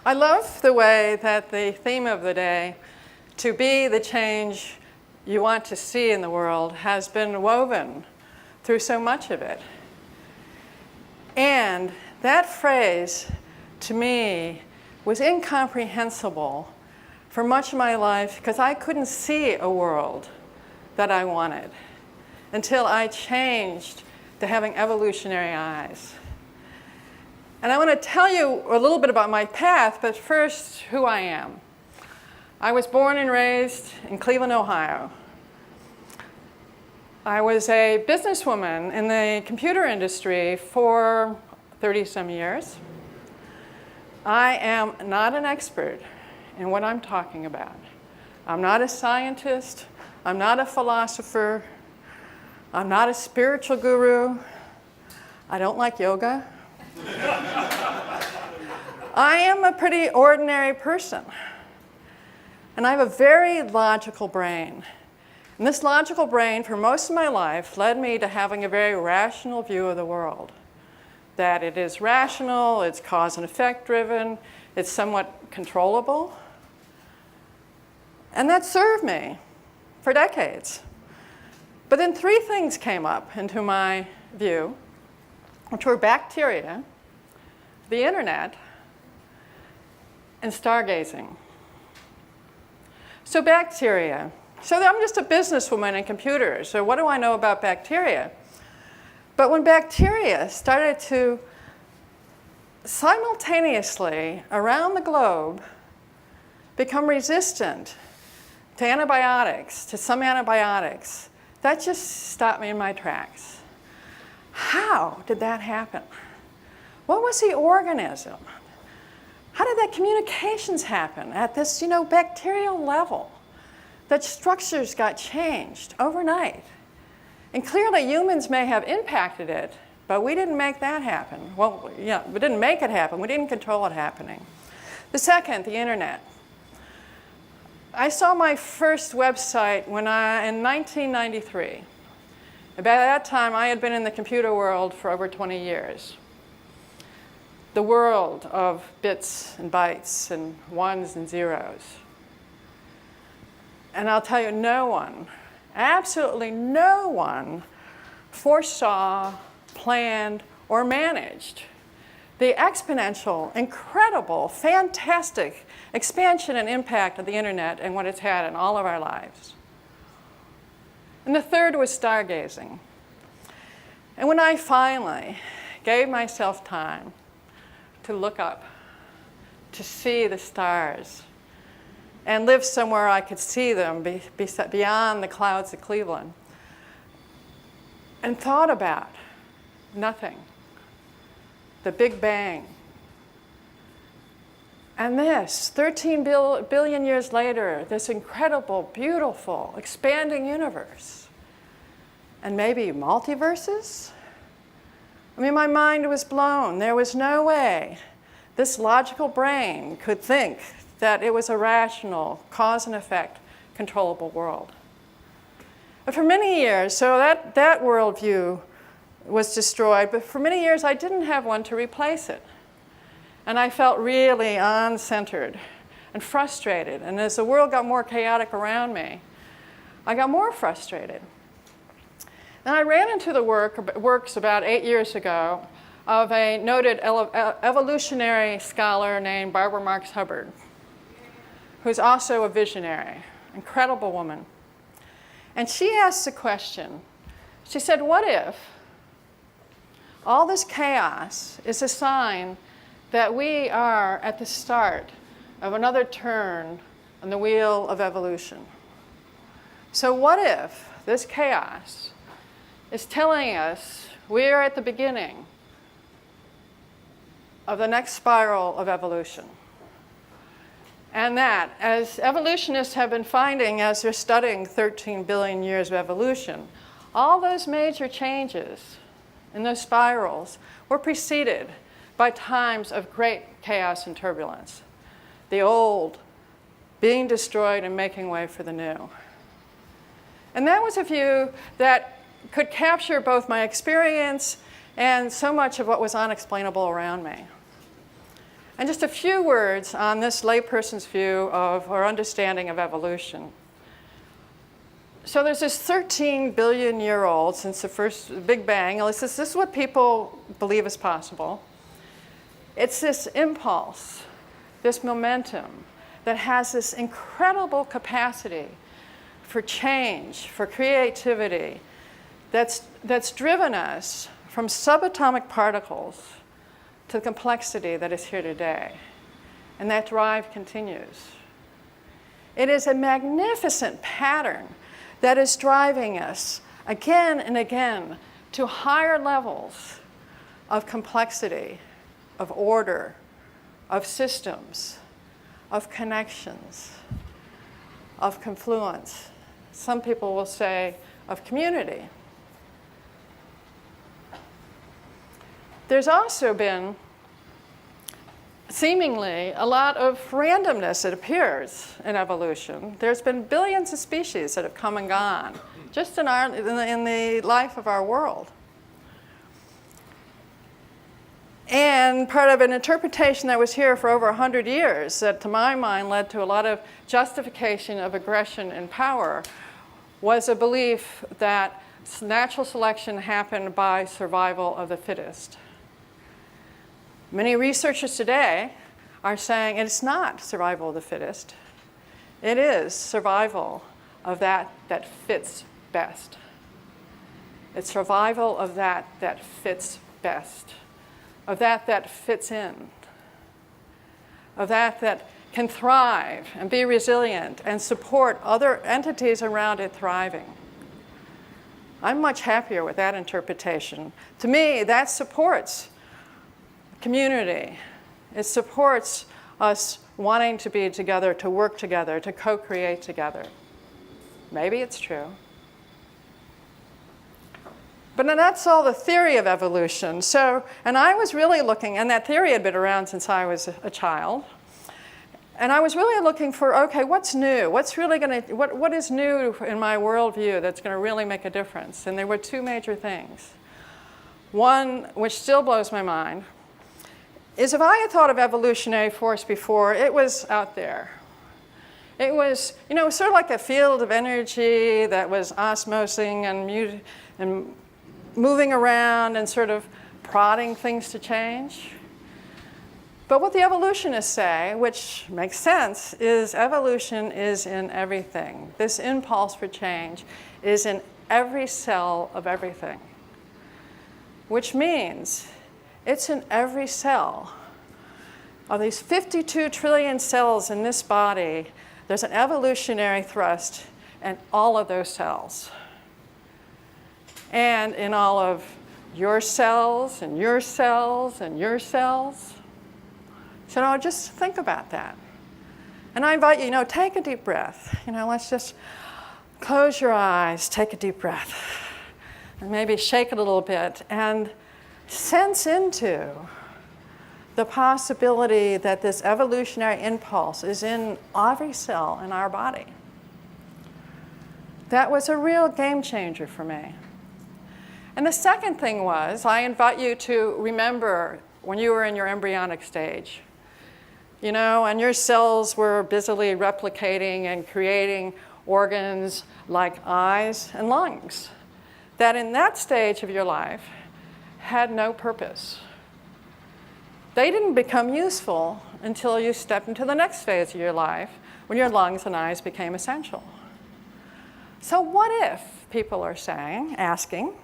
I love the way that the theme of the day, to be the change you want to see in the world, has been woven through so much of it. And that phrase, to me, was incomprehensible for much of my life because I couldn't see a world that I wanted until I changed to having evolutionary eyes. And I want to tell you a little bit about my path, but first, who I am. I was born and raised in Cleveland, Ohio. I was a businesswoman in the computer industry for 30-some years. I am not an expert in what I'm talking about. I'm not a scientist. I'm not a philosopher. I'm not a spiritual guru. I don't like yoga. I am a pretty ordinary person. And I have a very logical brain. And this logical brain, for most of my life, led me to having a very rational view of the world. That it is rational, it's cause and effect driven, it's somewhat controllable. And that served me for decades. But then three things came up into my view, which were bacteria, the internet, and stargazing. So bacteria. So I'm just a businesswoman in computers, so what do I know about bacteria? But when bacteria started to simultaneously, around the globe, become resistant to antibiotics, to some antibiotics, that just stopped me in my tracks. How did that happen? What was the organism? How did that communications happen at this, bacterial level? That structures got changed overnight. And clearly humans may have impacted it, but we didn't make that happen. Well, we didn't make it happen. We didn't control it happening. The second, the internet. I saw my first website in 1993. And by that time, I had been in the computer world for over 20 years. The world of bits and bytes and ones and zeros. And I'll tell you, no one, absolutely no one, foresaw, planned, or managed the exponential, incredible, fantastic expansion and impact of the internet and what it's had in all of our lives. And the third was stargazing. And when I finally gave myself time to look up, to see the stars, and live somewhere I could see them beyond the clouds of Cleveland, and thought about nothing, the Big Bang. And this, 13 billion years later, this incredible, beautiful, expanding universe. And maybe multiverses? I mean, my mind was blown. There was no way this logical brain could think that it was a rational, cause and effect, controllable world. But for many years, so that worldview was destroyed, but for many years I didn't have one to replace it. And I felt really uncentered and frustrated. And as the world got more chaotic around me, I got more frustrated. And I ran into the works about 8 years ago of a noted evolutionary scholar named Barbara Marx Hubbard, who's also a visionary, incredible woman. And she asked a question. She said, what if all this chaos is a sign that we are at the start of another turn on the wheel of evolution? So what if this chaos is telling us we are at the beginning of the next spiral of evolution? And that, as evolutionists have been finding as they're studying 13 billion years of evolution, all those major changes in those spirals were preceded by times of great chaos and turbulence. The old being destroyed and making way for the new. And that was a view that could capture both my experience and so much of what was unexplainable around me. And just a few words on this layperson's view of or understanding of evolution. So there's this 13 billion year old since the first Big Bang. This is what people believe is possible. It's this impulse, this momentum that has this incredible capacity for change, for creativity, that's driven us from subatomic particles to the complexity that is here today. And that drive continues. It is a magnificent pattern that is driving us again and again to higher levels of complexity, of order, of systems, of connections, of confluence. Some people will say of community. There's also been seemingly a lot of randomness that appears in evolution. There's been billions of species that have come and gone just in the life of our world. And part of an interpretation that was here for over 100 years that to my mind led to a lot of justification of aggression and power was a belief that natural selection happened by survival of the fittest. Many researchers today are saying it's not survival of the fittest. It is survival of that fits best. It's survival of that fits best, of that fits in, of that can thrive and be resilient and support other entities around it thriving. I'm much happier with that interpretation. To me, that supports community. It supports us wanting to be together, to work together, to co-create together. Maybe it's true. But then that's all the theory of evolution. And I was really looking, and that theory had been around since I was a child. And I was really looking for, okay, what's new? What is new in my worldview that's going to really make a difference? And there were two major things. One, which still blows my mind, is if I had thought of evolutionary force before, it was out there. It was, sort of like a field of energy that was osmosing and moving around and sort of prodding things to change. But what the evolutionists say, which makes sense, is evolution is in everything. This impulse for change is in every cell of everything, which means it's in every cell. Of these 52 trillion cells in this body, there's an evolutionary thrust in all of those cells. And in all of your cells, and your cells, and your cells. So now just think about that. And I invite you, take a deep breath. Let's just close your eyes, take a deep breath. And maybe shake a little bit and sense into the possibility that this evolutionary impulse is in every cell in our body. That was a real game changer for me. And the second thing was, I invite you to remember when you were in your embryonic stage, and your cells were busily replicating and creating organs like eyes and lungs, that in that stage of your life had no purpose. They didn't become useful until you stepped into the next phase of your life, when your lungs and eyes became essential. So what if, people are asking,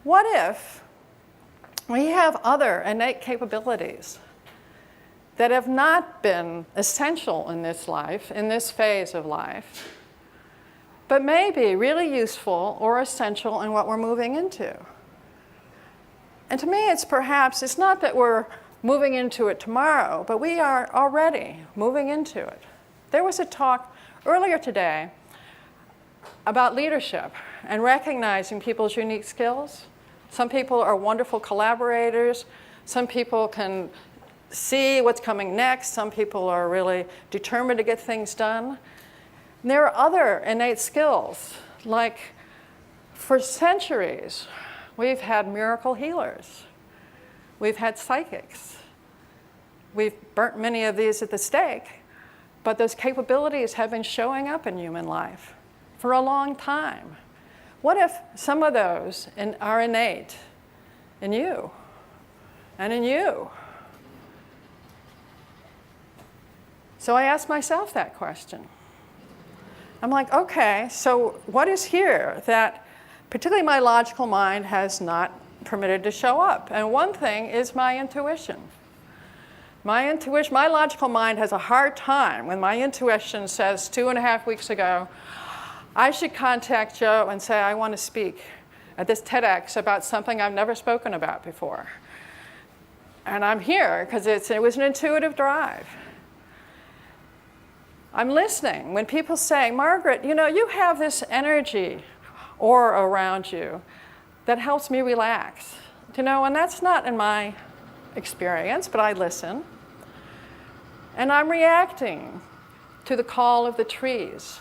what if we have other innate capabilities that have not been essential in this life, in this phase of life, but may be really useful or essential in what we're moving into? And to me, it's not that we're moving into it tomorrow, but we are already moving into it. There was a talk earlier today about leadership and recognizing people's unique skills. Some people are wonderful collaborators. Some people can see what's coming next. Some people are really determined to get things done. And there are other innate skills, like for centuries, we've had miracle healers. We've had psychics. we've burnt many of these at the stake, but those capabilities have been showing up in human life for a long time. What if some of those are innate in you and in you? So I asked myself that question. I'm like, okay, so what is here that particularly my logical mind has not permitted to show up? And one thing is my intuition. My logical mind has a hard time when my intuition says 2.5 weeks ago, I should contact Joe and say I want to speak at this TEDx about something I've never spoken about before. And I'm here because it was an intuitive drive. I'm listening when people say, Margaret, you know, you have this energy aura around you that helps me relax. You know, and that's not in my experience, but I listen. And I'm reacting to the call of the trees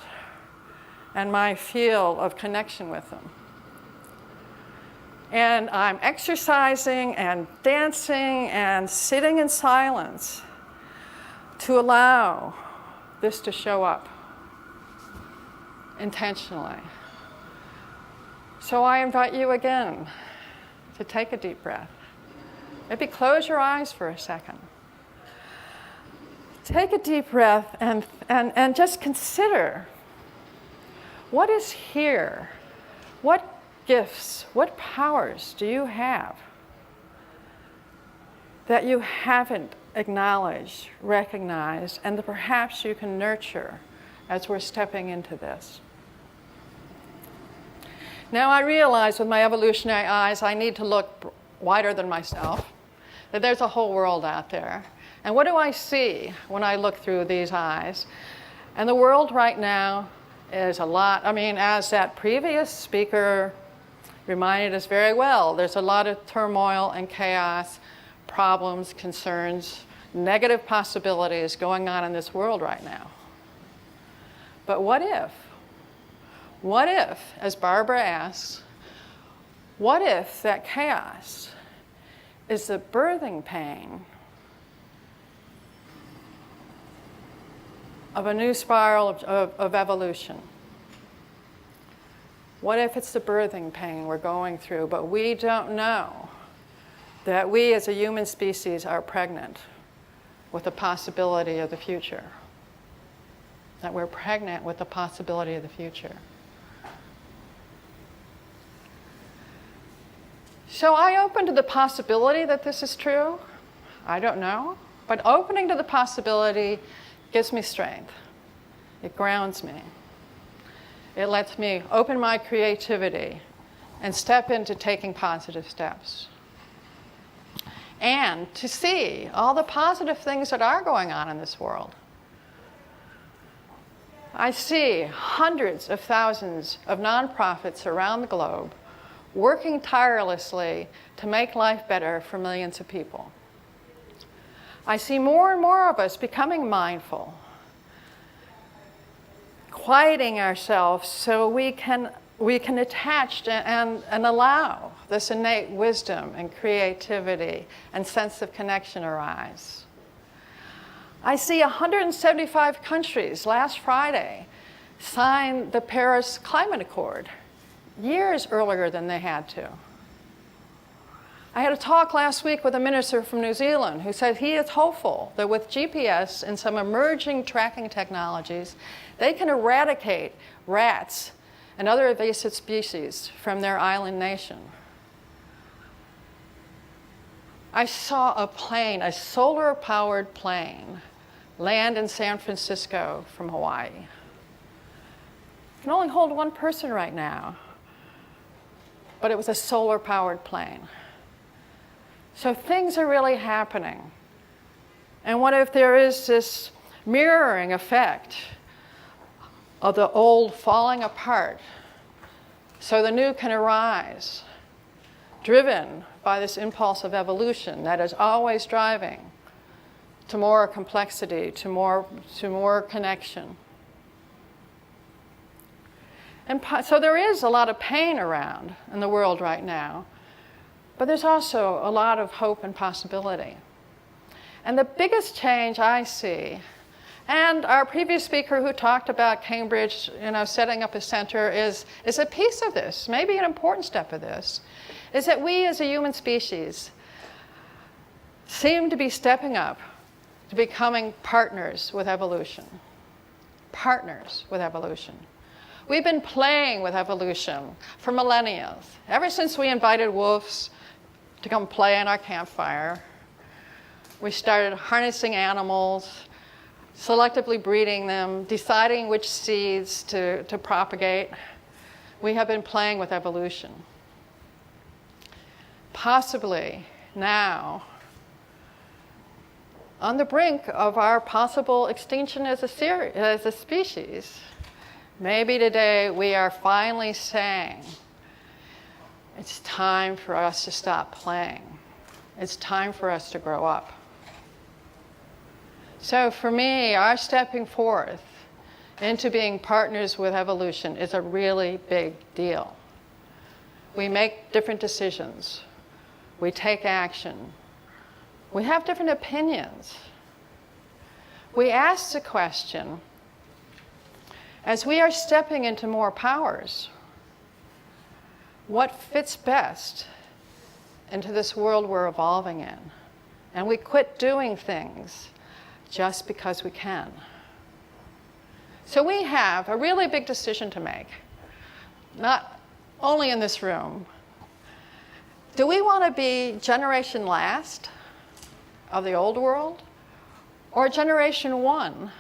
and my feel of connection with them. And I'm exercising and dancing and sitting in silence to allow this to show up intentionally. So I invite you again to take a deep breath. Maybe close your eyes for a second. Take a deep breath and just consider, what is here? What gifts, what powers do you have that you haven't acknowledged, recognized, and that perhaps you can nurture as we're stepping into this? Now I realize with my evolutionary eyes, I need to look wider than myself, that there's a whole world out there. And what do I see when I look through these eyes? And the world right now is a lot, I mean, as that previous speaker reminded us very well, there's a lot of turmoil and chaos, problems, concerns, negative possibilities going on in this world right now. But what if, as Barbara asks, what if that chaos is the birthing pain of a new spiral of evolution? What if it's the birthing pain we're going through, but we don't know that we as a human species are pregnant with the possibility of the future? That we're pregnant with the possibility of the future. So I open to the possibility that this is true. I don't know. But opening to the possibility gives me strength. It grounds me. It lets me open my creativity and step into taking positive steps. And to see all the positive things that are going on in this world. I see hundreds of thousands of nonprofits around the globe working tirelessly to make life better for millions of people. I see more and more of us becoming mindful, quieting ourselves so we can attach and allow this innate wisdom and creativity and sense of connection arise. I see 175 countries last Friday sign the Paris Climate Accord years earlier than they had to. I had a talk last week with a minister from New Zealand who said he is hopeful that with GPS and some emerging tracking technologies, they can eradicate rats and other invasive species from their island nation. I saw a plane, a solar-powered plane, land in San Francisco from Hawaii. It can only hold one person right now, but it was a solar-powered plane. So things are really happening. And what if there is this mirroring effect of the old falling apart so the new can arise, driven by this impulse of evolution that is always driving to more complexity, to more connection. And so there is a lot of pain around in the world right now, but there's also a lot of hope and possibility. And the biggest change I see, and our previous speaker who talked about Cambridge, setting up a center is a piece of this, maybe an important step of this, is that we as a human species seem to be stepping up to becoming partners with evolution. Partners with evolution. We've been playing with evolution for millennia, ever since we invited wolves to come play in our campfire. We started harnessing animals, selectively breeding them, deciding which seeds to propagate. We have been playing with evolution. Possibly now, on the brink of our possible extinction as a species, maybe today we are finally saying, it's time for us to stop playing. It's time for us to grow up. So for me, our stepping forth into being partners with evolution is a really big deal. We make different decisions. We take action. We have different opinions. We ask the question, as we are stepping into more powers, what fits best into this world we're evolving in? And we quit doing things just because we can. So we have a really big decision to make, not only in this room. Do we want to be generation last of the old world, or generation one,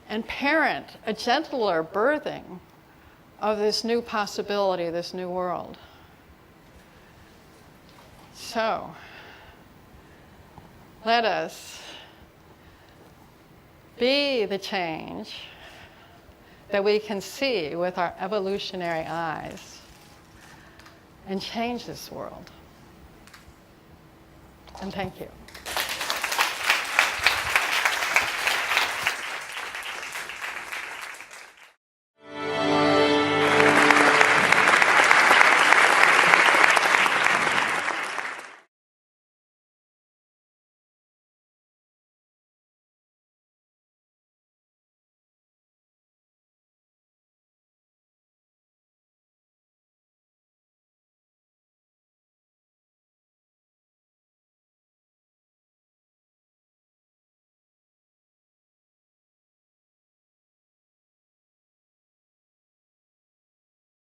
and parent a gentler birthing of this new possibility, this new world? So, let us be the change that we can see with our evolutionary eyes and change this world. And thank you.